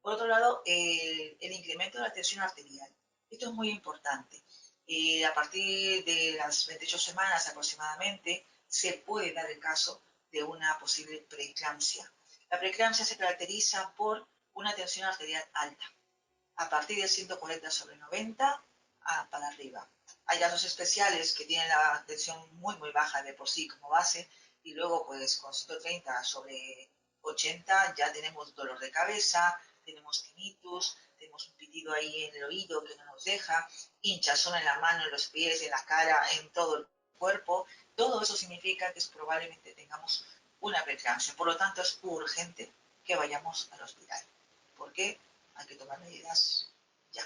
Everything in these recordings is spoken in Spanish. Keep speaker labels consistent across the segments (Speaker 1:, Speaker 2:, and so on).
Speaker 1: Por otro lado, el incremento de la tensión arterial. Esto es muy importante. A partir de las 28 semanas aproximadamente, se puede dar el caso de una posible preeclampsia. La preeclampsia se caracteriza por una tensión arterial alta, a partir de 140 sobre 90 para arriba. Hay casos especiales que tienen la tensión muy baja de por sí como base, y luego pues con 130 sobre 80 ya tenemos dolor de cabeza, tenemos tinnitus, tenemos un pitido ahí en el oído que no nos deja, hinchazón en la mano, en los pies, en la cara, en todo el cuerpo. Todo eso significa que probablemente tengamos una preeclampsia. Por lo tanto, es urgente que vayamos al hospital. ¿Por qué? Hay que tomar medidas ya.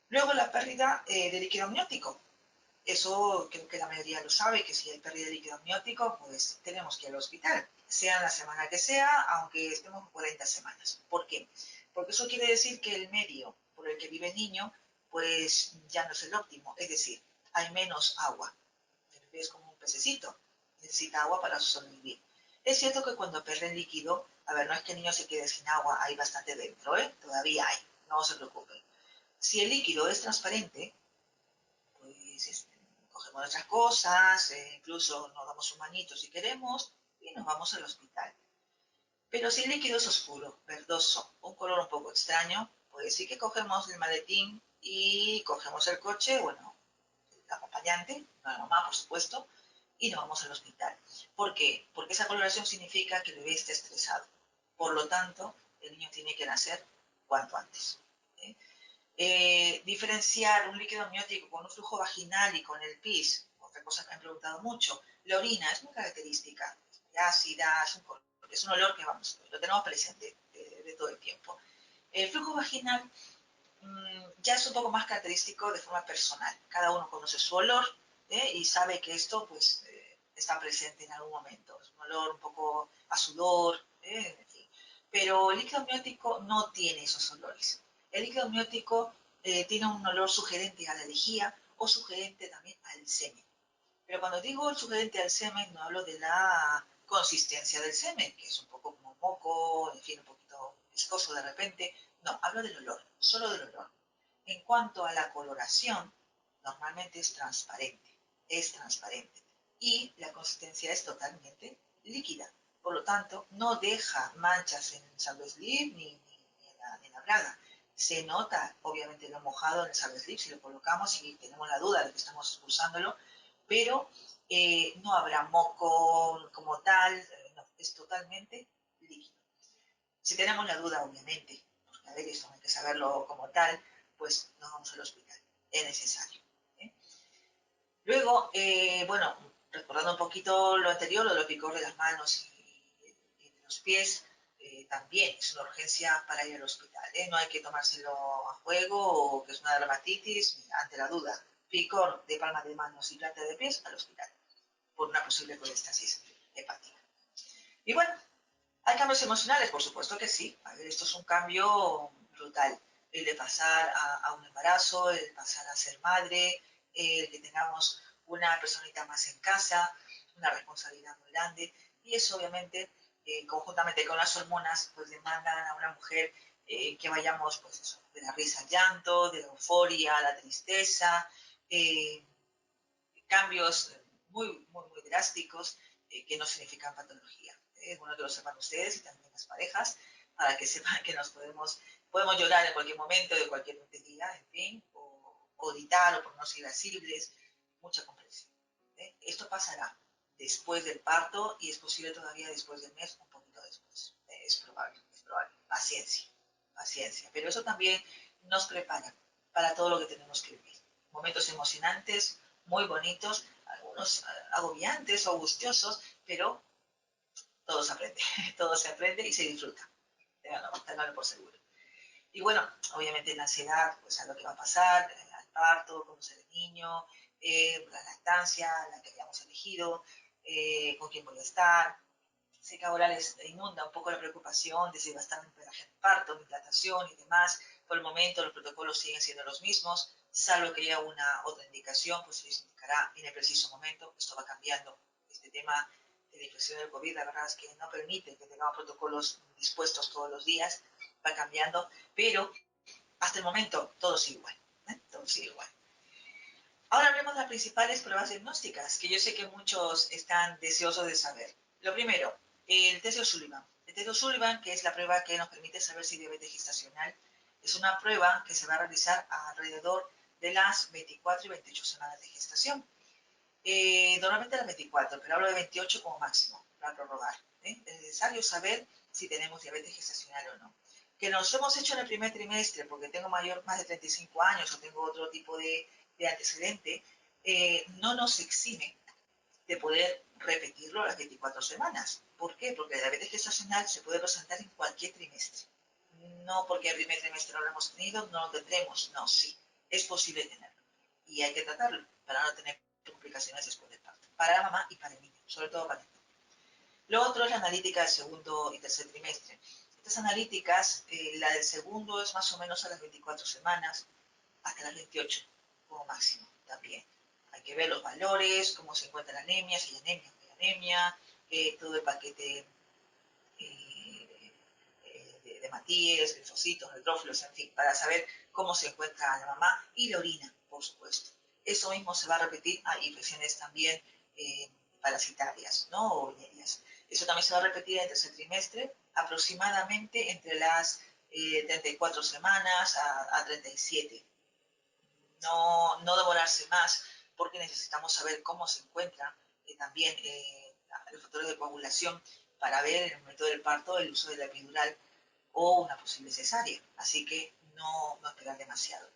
Speaker 1: Luego, la pérdida de líquido amniótico. Eso creo que la mayoría lo sabe, que si hay pérdida de líquido amniótico, pues tenemos que ir al hospital, sea en la semana que sea, aunque estemos 40 semanas. ¿Por qué? Porque eso quiere decir que el medio por el que vive el niño, pues ya no es el óptimo, es decir, hay menos agua. El bebé es como un pececito, necesita agua para sobrevivir. Es cierto que cuando pierde el líquido, a ver, no es que el niño se quede sin agua, hay bastante dentro, todavía hay, no se preocupen. Si el líquido es transparente, pues cogemos nuestras cosas, incluso nos damos un manito si queremos y nos vamos al hospital. Pero si el líquido es oscuro, verdoso, un color un poco extraño, pues sí que cogemos el maletín y cogemos el coche, bueno, el acompañante, no la mamá, por supuesto, y nos vamos al hospital. ¿Por qué? Porque esa coloración significa que el bebé está estresado. Por lo tanto, el niño tiene que nacer cuanto antes. Diferenciar un líquido amniótico con un flujo vaginal y con el pis, otra cosa que me han preguntado mucho. La orina es muy característica, es muy ácida, es un olor que vamos, lo tenemos presente de todo el tiempo. El flujo vaginal ya es un poco más característico de forma personal. Cada uno conoce su olor y sabe que esto pues está presente en algún momento. Es un olor un poco a sudor, en fin. Pero el líquido amniótico no tiene esos olores. El líquido amniótico tiene un olor sugerente a la lejía o sugerente también al semen. Pero cuando digo sugerente al semen, no hablo de la consistencia del semen, que es un poco como moco, en fin, un poquito viscoso de repente. No, hablo del olor, solo del olor. En cuanto a la coloración, normalmente es transparente, es transparente. Y la consistencia es totalmente líquida. Por lo tanto, no deja manchas en el salvo slip ni en la braga. Se nota, obviamente, lo mojado en el salvo slip si lo colocamos y tenemos la duda de que estamos expulsándolo, pero no habrá moco como tal, no, es totalmente líquido. Si tenemos la duda, obviamente, porque a ver, esto hay que saberlo como tal, pues nos vamos al hospital, es necesario. ¿eh? Luego, bueno, recordando un poquito lo anterior, lo de los picor de las manos y de los pies, también es una urgencia para ir al hospital. No hay que tomárselo a juego o que es una dermatitis ante la duda. Picor de palma de manos y planta de pies al hospital por una posible colestasis hepática. Y bueno, ¿hay cambios emocionales? Por supuesto que sí. A ver, esto es un cambio brutal. El de pasar a un embarazo, el de pasar a ser madre, el que tengamos una personita más en casa, una responsabilidad muy grande. Y eso obviamente, conjuntamente con las hormonas, pues demandan a una mujer que vayamos, pues eso, de la risa al llanto, de la euforia a la tristeza, eh, cambios muy drásticos que no significan patología. Es bueno que lo sepan ustedes y también las parejas, para que sepan que podemos llorar en cualquier momento, de cualquier día, en fin, o gritar o ponernos irascibles, mucha comprensión. Esto pasará después del parto y es posible todavía después del mes, un poquito después. Es probable, es probable. Paciencia, paciencia. Pero eso también nos prepara para todo lo que tenemos que vivir. Momentos emocionantes, muy bonitos, algunos agobiantes o angustiosos, pero todo se aprende, todo se aprende y se disfruta. Ténganlo por seguro. Y bueno, obviamente la ansiedad, pues a lo que va a pasar, al parto, cómo será el niño, la lactancia, la que hayamos elegido, con quién voy a estar. Sé que ahora les inunda un poco la preocupación de si va a estar en peraje de parto, en dilatación y demás. Por el momento los protocolos siguen siendo los mismos, salvo que haya una otra indicación, pues se les indicará en el preciso momento. Esto va cambiando. Este tema de la infección del COVID, la verdad es que no permite que tengamos protocolos dispuestos todos los días, va cambiando, pero hasta el momento todo sigue igual, todo sigue igual. Ahora hablemos de las principales pruebas diagnósticas, que yo sé que muchos están deseosos de saber. Lo primero, el test de O'Sullivan. El test de O'Sullivan, que es la prueba que nos permite saber si hay diabetes gestacional, es una prueba que se va a realizar alrededor de las 24 y 28 semanas de gestación. Normalmente las 24, pero hablo de 28 como máximo para prorrogar. Es necesario saber si tenemos diabetes gestacional o no. Que nos hemos hecho en el primer trimestre porque tengo más de 35 años o tengo otro tipo de antecedente, no nos exime de poder repetirlo a las 24 semanas. ¿Por qué? Porque la diabetes gestacional se puede presentar en cualquier trimestre. No porque el primer trimestre no lo hemos tenido, no lo tendremos. No, sí, es posible tenerlo. Y hay que tratarlo para no tener complicaciones después del parto. Para la mamá y para el niño, sobre todo para el niño. Lo otro es la analítica del segundo y tercer trimestre. Estas analíticas, la del segundo es más o menos a las 24 semanas, hasta las 28 como máximo también. Hay que ver los valores, cómo se encuentra la anemia, si hay anemia, no hay anemia, todo el paquete de Matías, linfocitos, neutrófilos, en fin, para saber cómo se encuentra la mamá y la orina, por supuesto. Eso mismo se va a repetir a infecciones también parasitarias, ¿no? O venéreas. Eso también se va a repetir en el tercer trimestre, aproximadamente entre las 34 semanas a 37. No demorarse más, porque necesitamos saber cómo se encuentran también los factores de coagulación para ver en el momento del parto el uso de la epidural o una posible cesárea. Así que no esperar demasiado.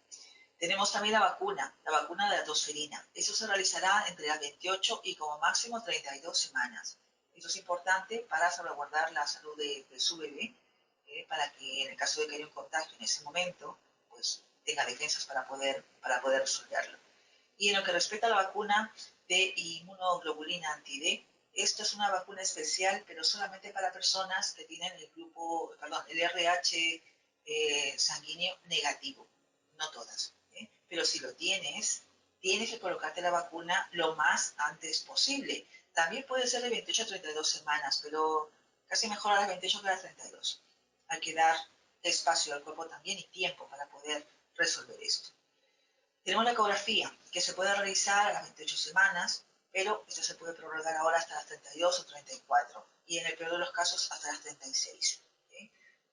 Speaker 1: Tenemos también la vacuna de la tosferina. Eso se realizará entre las 28 y como máximo 32 semanas. Esto es importante para salvaguardar la salud de su bebé, para que en el caso de que haya un contagio en ese momento, pues tenga defensas para poder resolverlo. Y en lo que respecta a la vacuna de inmunoglobulina anti-D, esto es una vacuna especial, pero solamente para personas que tienen el RH sanguíneo negativo, no todas. Pero si lo tienes que colocarte la vacuna lo más antes posible. También puede ser de 28 a 32 semanas, pero casi mejor a las 28 que a las 32. Hay que dar espacio al cuerpo también y tiempo para poder resolver esto. Tenemos la ecografía, que se puede realizar a las 28 semanas, pero esto se puede prorrogar ahora hasta las 32 o 34, y en el peor de los casos hasta las 36.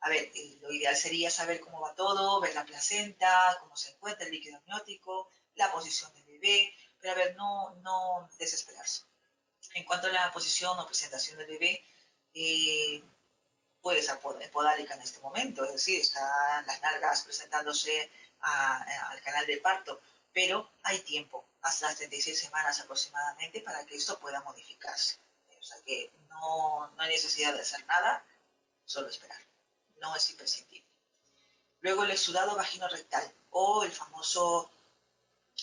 Speaker 1: A ver, lo ideal sería saber cómo va todo, ver la placenta, cómo se encuentra el líquido amniótico, la posición del bebé, pero a ver, no desesperarse. En cuanto a la posición o presentación del bebé, puede ser podálica en este momento, es decir, están las nalgas presentándose al canal de parto, pero hay tiempo, hasta las 36 semanas aproximadamente, para que esto pueda modificarse. O sea que no hay necesidad de hacer nada, solo esperar. No es imprescindible. Luego el exudado vagino-rectal o el famoso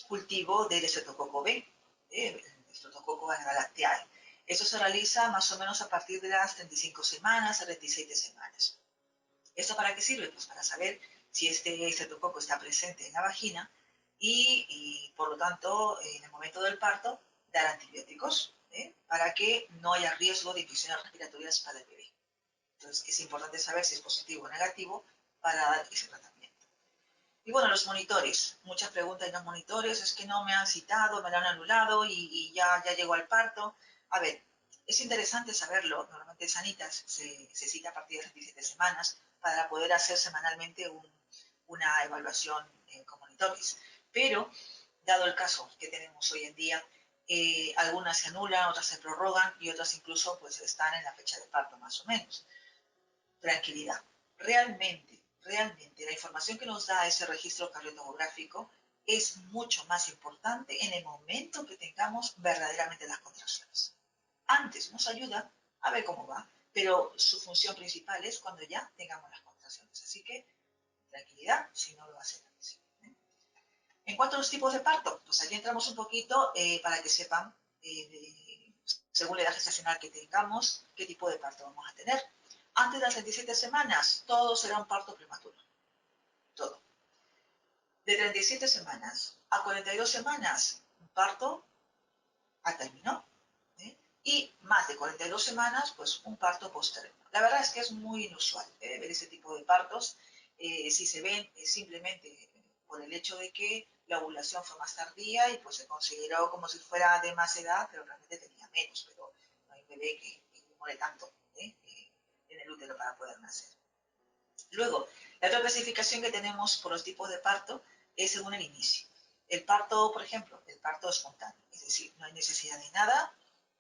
Speaker 1: cultivo del estreptococo B, el estreptococo galacteae. Eso se realiza más o menos a partir de las 35 semanas a 37 semanas. ¿Esto para qué sirve? Pues para saber si este estreptococo está presente en la vagina y por lo tanto, en el momento del parto, dar antibióticos para que no haya riesgo de infecciones respiratorias para el bebé. Entonces, es importante saber si es positivo o negativo para dar ese tratamiento. Y bueno, los monitores. Muchas preguntas en los monitores. Es que no me han citado, me lo han anulado y ya llegó al parto. A ver, es interesante saberlo. Normalmente Sanitas se cita a partir de las 17 semanas para poder hacer semanalmente una evaluación con monitores. Pero, dado el caso que tenemos hoy en día, algunas se anulan, otras se prorrogan y otras incluso pues están en la fecha de parto más o menos. Tranquilidad. Realmente la información que nos da ese registro cardiotográfico es mucho más importante en el momento que tengamos verdaderamente las contracciones. Antes nos ayuda a ver cómo va, pero su función principal es cuando ya tengamos las contracciones. Así que tranquilidad si no lo va a hacer antes. En cuanto a los tipos de parto, pues aquí entramos un poquito para que sepan, según la edad gestacional que tengamos, qué tipo de parto vamos a tener. Antes de las 37 semanas, todo será un parto prematuro. Todo. De 37 semanas a 42 semanas, un parto a término. Y más de 42 semanas, pues un parto posttérmino. La verdad es que es muy inusual ver ese tipo de partos. Si se ven simplemente por el hecho de que la ovulación fue más tardía y pues se consideró como si fuera de más edad, pero realmente tenía menos, pero no hay bebé que demore tanto en el útero para poder nacer. Luego, la otra clasificación que tenemos por los tipos de parto es según el inicio. El parto, por ejemplo, el parto espontáneo, es decir, no hay necesidad de nada,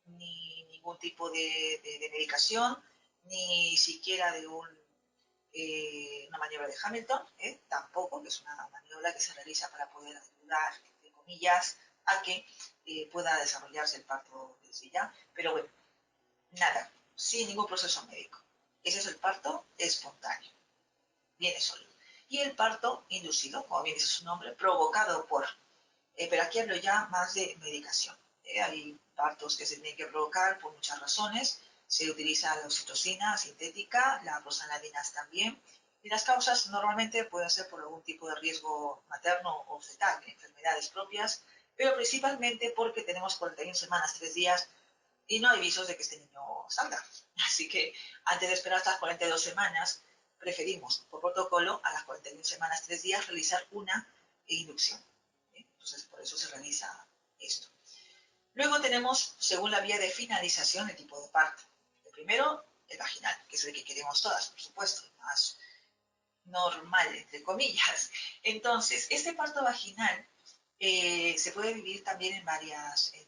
Speaker 1: ni ningún tipo de medicación, ni siquiera de una maniobra de Hamilton, tampoco, que es una maniobra que se realiza para poder ayudar, entre comillas, a que pueda desarrollarse el parto desde ya, pero bueno, nada, sin ningún proceso médico. Ese es el parto espontáneo, viene solo. Y el parto inducido, como bien dice su nombre, provocado por, pero aquí hablo ya más de medicación. Hay partos que se tienen que provocar por muchas razones. Se utiliza la oxitocina sintética, la prostaglandinas también. Y las causas normalmente pueden ser por algún tipo de riesgo materno o fetal, enfermedades propias, pero principalmente porque tenemos 41 semanas, 3 días, y no hay visos de que este niño salga. Así que antes de esperar hasta las 42 semanas, preferimos, por protocolo, a las 41 semanas, 3 días, realizar una inducción. Entonces, por eso se realiza esto. Luego tenemos, según la vía de finalización, el tipo de parto. El primero, el vaginal, que es el que queremos todas, por supuesto, el más normal, entre comillas. Entonces, este parto vaginal se puede vivir también en varias eh,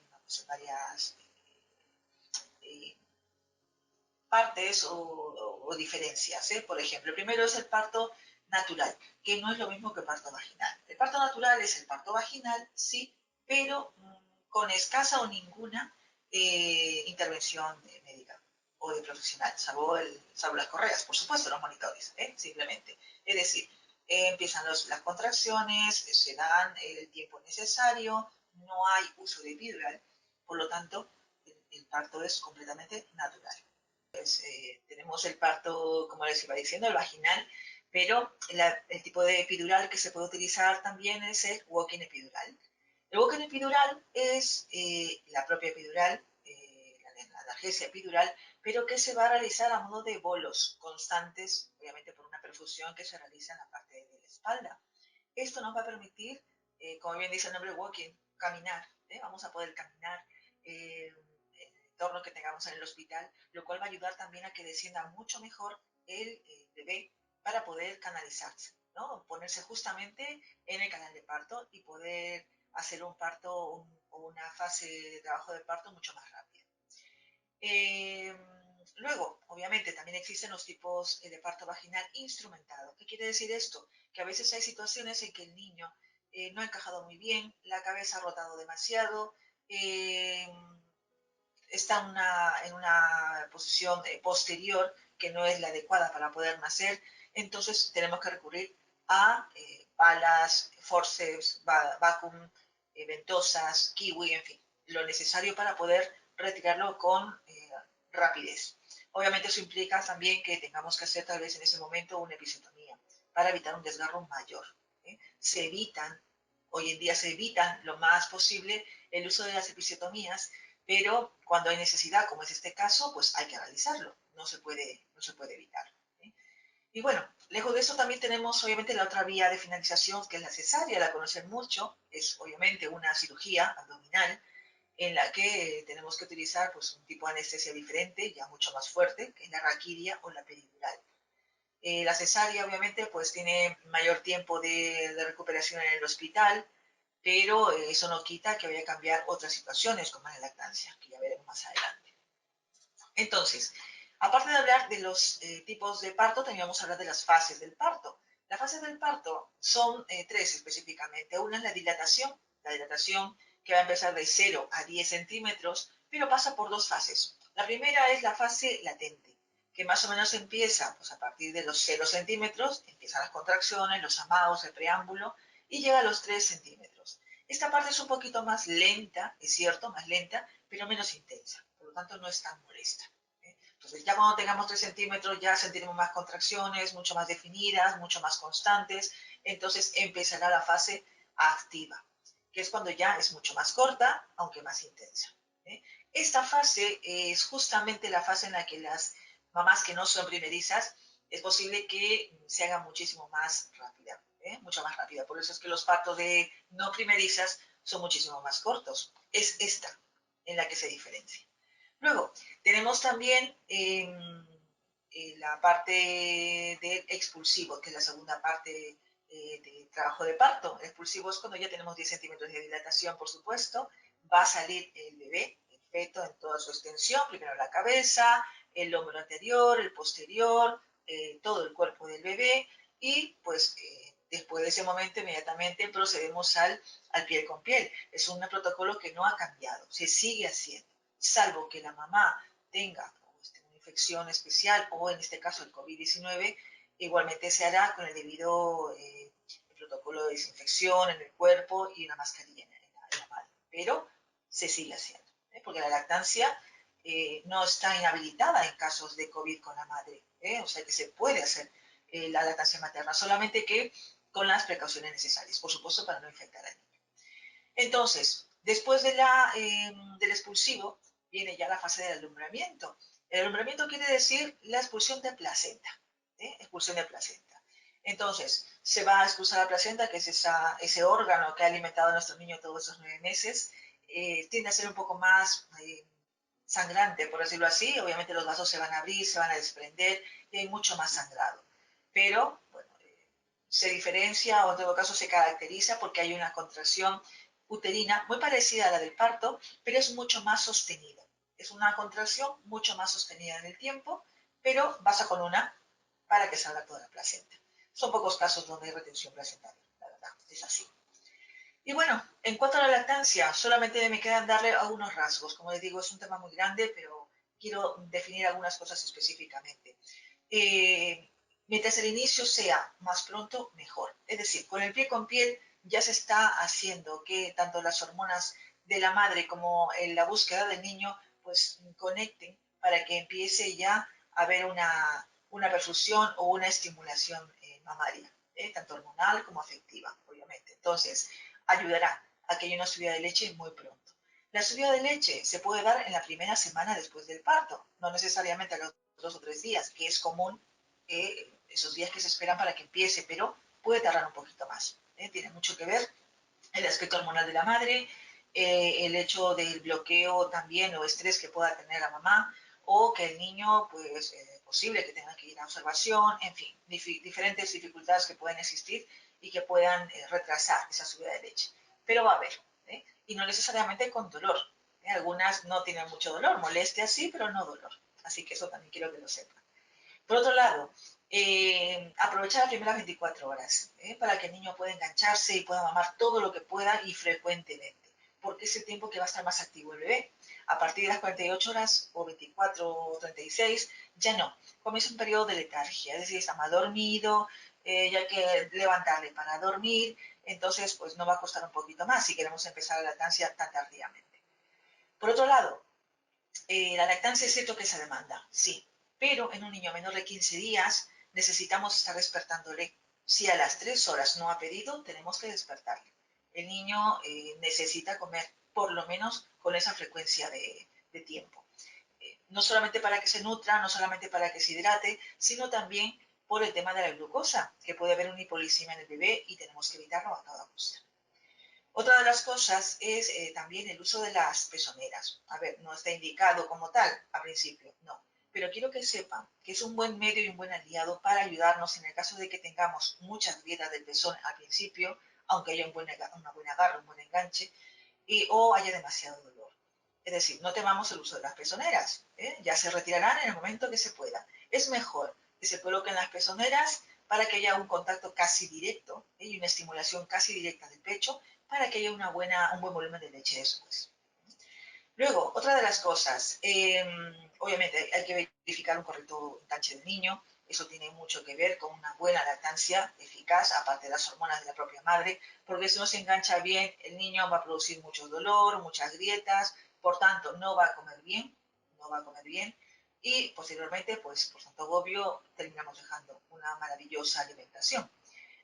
Speaker 1: partes o diferencias. Por ejemplo, el primero es el parto natural, que no es lo mismo que el parto vaginal. El parto natural es el parto vaginal, sí, pero con escasa o ninguna intervención médica o de profesional, salvo las correas, por supuesto, los monitores, simplemente. Es decir, empiezan las contracciones, se dan el tiempo necesario, no hay uso de epidural, por lo tanto, el parto es completamente natural. Tenemos el parto, como les iba diciendo, el vaginal, pero el tipo de epidural que se puede utilizar también es el walking epidural. El walking epidural es la propia epidural, la analgesia epidural, pero que se va a realizar a modo de bolos constantes, obviamente por una perfusión que se realiza en la parte de la espalda. Esto nos va a permitir, como bien dice el nombre walking, caminar. Vamos a poder caminar entorno que tengamos en el hospital, lo cual va a ayudar también a que descienda mucho mejor el bebé para poder canalizarse, ¿no? Ponerse justamente en el canal de parto y poder hacer un parto o una fase de trabajo de parto mucho más rápida. Luego, obviamente, también existen los tipos de parto vaginal instrumentado. ¿Qué quiere decir esto? Que a veces hay situaciones en que el niño no ha encajado muy bien, la cabeza ha rotado demasiado, está en una posición posterior que no es la adecuada para poder nacer, entonces tenemos que recurrir a balas, forceps, vacuum, ventosas, kiwi, en fin, lo necesario para poder retirarlo con rapidez. Obviamente eso implica también que tengamos que hacer tal vez en ese momento una episiotomía para evitar un desgarro mayor. Hoy en día se evitan lo más posible el uso de las episiotomías, pero cuando hay necesidad, como es este caso, pues hay que realizarlo, no se puede evitar. Y bueno, lejos de eso también tenemos obviamente la otra vía de finalización, que es la cesárea, la conocen mucho, es obviamente una cirugía abdominal en la que tenemos que utilizar pues, un tipo de anestesia diferente, ya mucho más fuerte, que es la raquidia o la peridural. La cesárea obviamente pues tiene mayor tiempo de recuperación en el hospital, pero eso no quita que vaya a cambiar otras situaciones como la lactancia, que ya veremos más adelante. Entonces, aparte de hablar de los tipos de parto, también vamos a hablar de las fases del parto. Las fases del parto son 3 específicamente. Una es la dilatación que va a empezar de 0 a 10 centímetros, pero pasa por 2 fases. La primera es la fase latente, que más o menos empieza pues, a partir de los 0 centímetros, empiezan las contracciones, los amados, el preámbulo, y llega a los 3 centímetros. Esta parte es un poquito más lenta, es cierto, más lenta, pero menos intensa. Por lo tanto, no es tan molesta. Entonces, ya cuando tengamos 3 centímetros, ya sentiremos más contracciones, mucho más definidas, mucho más constantes. Entonces, empezará la fase activa, que es cuando ya es mucho más corta, aunque más intensa. Esta fase es justamente la fase en la que las mamás que no son primerizas es posible que se haga muchísimo más rápida, mucho más rápida. Por eso es que los partos de no primerizas son muchísimo más cortos. Es esta en la que se diferencia. Luego, tenemos también la parte del expulsivo, que es la segunda parte de trabajo de parto. El expulsivo es cuando ya tenemos 10 centímetros de dilatación, por supuesto. Va a salir el bebé, el feto en toda su extensión, primero la cabeza, el hombro anterior, el posterior, todo el cuerpo del bebé y pues después de ese momento inmediatamente procedemos al piel con piel. Es un protocolo que no ha cambiado, se sigue haciendo, salvo que la mamá tenga una infección especial o en este caso el COVID-19, igualmente se hará con el debido el protocolo de desinfección en el cuerpo y una mascarilla en la mano. Pero se sigue haciendo, porque la lactancia no está inhabilitada en casos de COVID con la madre, o sea que se puede hacer la lactancia materna, solamente que con las precauciones necesarias, por supuesto, para no infectar al niño. Entonces, después del expulsivo, viene ya la fase del alumbramiento. El alumbramiento quiere decir la expulsión de placenta, expulsión de placenta. Entonces, se va a expulsar la placenta, que es ese órgano que ha alimentado a nuestro niño todos esos 9 meses. Tiende a ser un poco más sangrante, por decirlo así. Obviamente los vasos se van a abrir, se van a desprender y hay mucho más sangrado. Pero, bueno, se diferencia o en todo caso se caracteriza porque hay una contracción uterina muy parecida a la del parto, pero es mucho más sostenida. Es una contracción mucho más sostenida en el tiempo, pero basta con una para que salga toda la placenta. Son pocos casos donde hay retención placentaria, la verdad, es así. Y bueno, en cuanto a la lactancia, solamente me quedan darle algunos rasgos. Como les digo, es un tema muy grande, pero quiero definir algunas cosas específicamente. Mientras el inicio sea más pronto, mejor. Es decir, con el pie con piel ya se está haciendo que tanto las hormonas de la madre como en la búsqueda del niño pues conecten para que empiece ya a haber una perfusión o una estimulación mamaria, tanto hormonal como afectiva, obviamente. Entonces, ayudará a que haya una subida de leche muy pronto. La subida de leche se puede dar en la primera semana después del parto, no necesariamente a los 2 o 3 días, que es común esos días que se esperan para que empiece, pero puede tardar un poquito más. Tiene mucho que ver el aspecto hormonal de la madre, el hecho del bloqueo también o estrés que pueda tener la mamá, o que el niño, pues, posible que tenga que ir a observación, en fin, diferentes dificultades que pueden existir y que puedan retrasar esa subida de leche. Pero va a haber, y no necesariamente con dolor. Algunas no tienen mucho dolor, molestia sí, pero no dolor. Así que eso también quiero que lo sepan. Por otro lado, aprovechar las primeras 24 horas para que el niño pueda engancharse y pueda mamar todo lo que pueda y frecuentemente, porque es el tiempo que va a estar más activo el bebé. A partir de las 48 horas o 24 o 36, ya no. Comienza un periodo de letargia, es decir, está más dormido, ya hay que levantarle para dormir, entonces pues no va a costar un poquito más si queremos empezar la lactancia tan tardíamente. Por otro lado, la lactancia es cierto que se demanda, sí, pero en un niño menor de 15 días necesitamos estar despertándole. Si a las 3 horas no ha pedido, tenemos que despertarle. El niño necesita comer, por lo menos con esa frecuencia de tiempo. No solamente para que se nutra, no solamente para que se hidrate, sino también por el tema de la glucosa, que puede haber una hipoglicemia en el bebé y tenemos que evitarlo a toda costa. Otra de las cosas es también el uso de las pezoneras. A ver, no está indicado como tal a principio, no. Pero quiero que sepan que es un buen medio y un buen aliado para ayudarnos en el caso de que tengamos muchas grietas del pezón al principio, aunque haya una buena agarre, un buen enganche, o haya demasiado dolor. Es decir, no temamos el uso de las pezoneras, ya se retirarán en el momento que se pueda. Es mejor que se coloquen las pezoneras para que haya un contacto casi directo y una estimulación casi directa del pecho para que haya un buen volumen de leche después. Luego, otra de las cosas, obviamente hay que verificar un correcto enganche del niño, eso tiene mucho que ver con una buena lactancia eficaz, aparte de las hormonas de la propia madre, porque si no se engancha bien, el niño va a producir mucho dolor, muchas grietas, por tanto, no va a comer bien, no va a comer bien, y posteriormente, pues, por tanto obvio, terminamos dejando una maravillosa alimentación.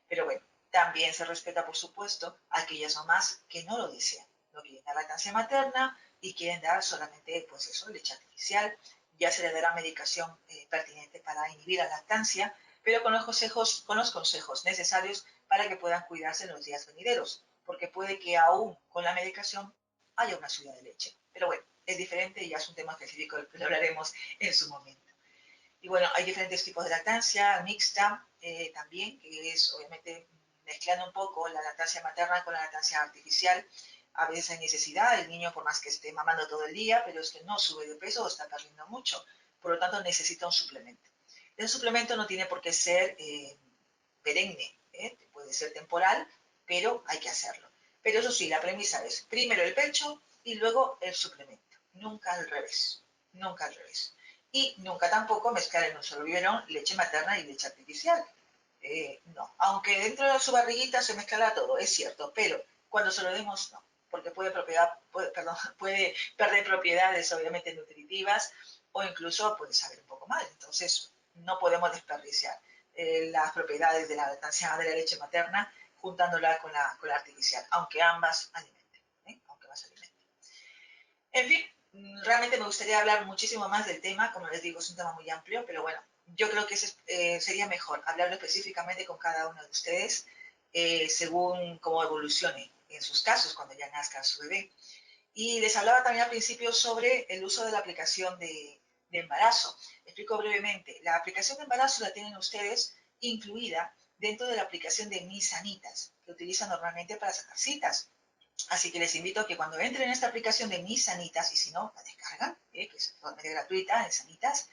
Speaker 1: Pero bueno, también se respeta, por supuesto, a aquellas mamás que no lo desean, no quieren la lactancia materna, y quieren dar solamente, pues eso, leche artificial. Ya se le dará medicación pertinente para inhibir la lactancia, pero con los consejos necesarios para que puedan cuidarse en los días venideros, porque puede que aún con la medicación haya una subida de leche. Pero bueno, es diferente y ya es un tema específico del que lo hablaremos en su momento. Y bueno, hay diferentes tipos de lactancia, mixta también, que es obviamente mezclando un poco la lactancia materna con la lactancia artificial. A veces hay necesidad, el niño por más que esté mamando todo el día, pero es que no sube de peso o está perdiendo mucho. Por lo tanto, necesita un suplemento. El suplemento no tiene por qué ser perenne, puede ser temporal, pero hay que hacerlo. Pero eso sí, la premisa es primero el pecho y luego el suplemento. Nunca al revés. Nunca al revés. Y nunca tampoco mezclar en un solo biberón leche materna y leche artificial. No, aunque dentro de su barriguita se mezclará todo, es cierto, pero cuando se lo demos, no, porque puede perder propiedades obviamente nutritivas o incluso puede saber un poco mal. Entonces, no podemos desperdiciar las propiedades de la lactancia de la leche materna juntándola con la artificial, aunque ambas alimenten. Aunque ambas alimenten. En fin, realmente me gustaría hablar muchísimo más del tema, como les digo, es un tema muy amplio, pero bueno, yo creo que sería mejor hablarlo específicamente con cada uno de ustedes según cómo evolucione en sus casos cuando ya nazca su bebé. Y les hablaba también al principio sobre el uso de la aplicación de embarazo. Explico brevemente. La aplicación de embarazo la tienen ustedes incluida dentro de la aplicación de Mis Sanitas, que utilizan normalmente para sacar citas. Así que les invito a que cuando entren en esta aplicación de Mis Sanitas, y si no, la descargan, que es totalmente gratuita en Sanitas,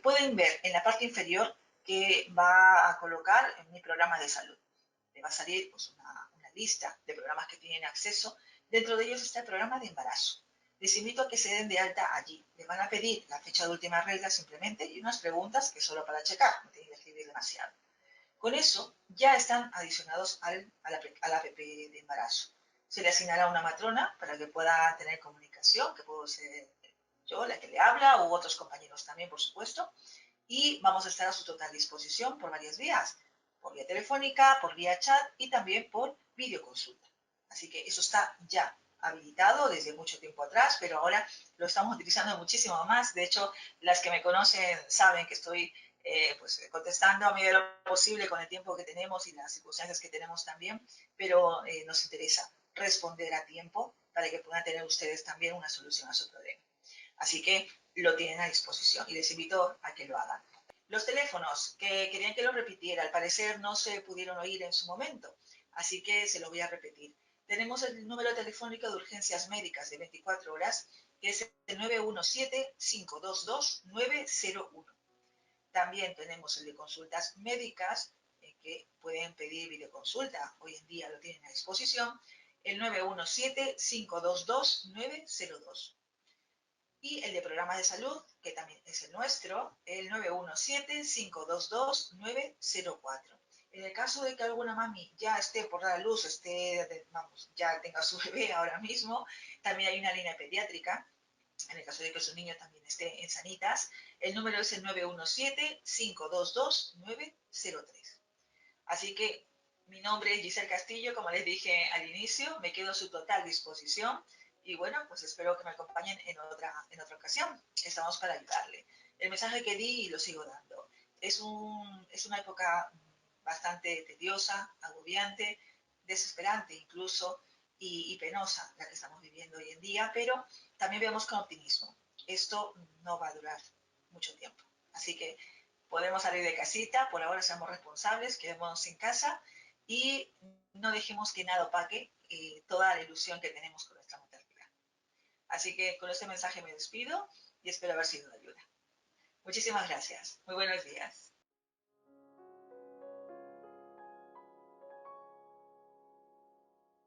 Speaker 1: pueden ver en la parte inferior que va a colocar en mi programa de salud. Le va a salir pues, una lista de programas que tienen acceso. Dentro de ellos está el programa de embarazo. Les invito a que se den de alta allí. Les van a pedir la fecha de última regla simplemente y unas preguntas que es solo para checar, no tienen que escribir demasiado. Con eso ya están adicionados al app de embarazo. Se le asignará una matrona para que pueda tener comunicación, que puedo ser yo la que le habla u otros compañeros también, por supuesto, y vamos a estar a su total disposición por varias vías, por vía telefónica, por vía chat y también por videoconsulta. Así que eso está ya habilitado desde mucho tiempo atrás, pero ahora lo estamos utilizando muchísimo más. De hecho, las que me conocen saben que estoy pues, contestando a medida de lo posible con el tiempo que tenemos y las circunstancias que tenemos también, pero nos interesa responder a tiempo para que puedan tener ustedes también una solución a su problema. Así que lo tienen a disposición y les invito a que lo hagan. Los teléfonos que querían que los repitiera, al parecer no se pudieron oír en su momento, así que se los voy a repetir. Tenemos el número telefónico de urgencias médicas de 24 horas, que es el 917-522-901. También tenemos el de consultas médicas, que pueden pedir videoconsulta, hoy en día lo tienen a disposición, el 917-522-902. Y el de programas de salud, que también es el nuestro, el 917-522-904. En el caso de que alguna mami ya esté por dar a luz, ya tenga su bebé ahora mismo, también hay una línea pediátrica. En el caso de que su niño también esté en Sanitas, el número es el 917-522-903. Así que mi nombre es Giselle Castillo, como les dije al inicio, me quedo a su total disposición y bueno, pues espero que me acompañen en otra ocasión. Estamos para ayudarle. El mensaje que di y lo sigo dando. Es una época bastante tediosa, agobiante, desesperante incluso y penosa la que estamos viviendo hoy en día, pero también veamos con optimismo. Esto no va a durar mucho tiempo. Así que podemos salir de casita, por ahora seamos responsables, quedémonos en casa y no dejemos que nada opaque toda la ilusión que tenemos con nuestra maternidad. Así que con este mensaje me despido y espero haber sido de ayuda. Muchísimas gracias. Muy buenos días.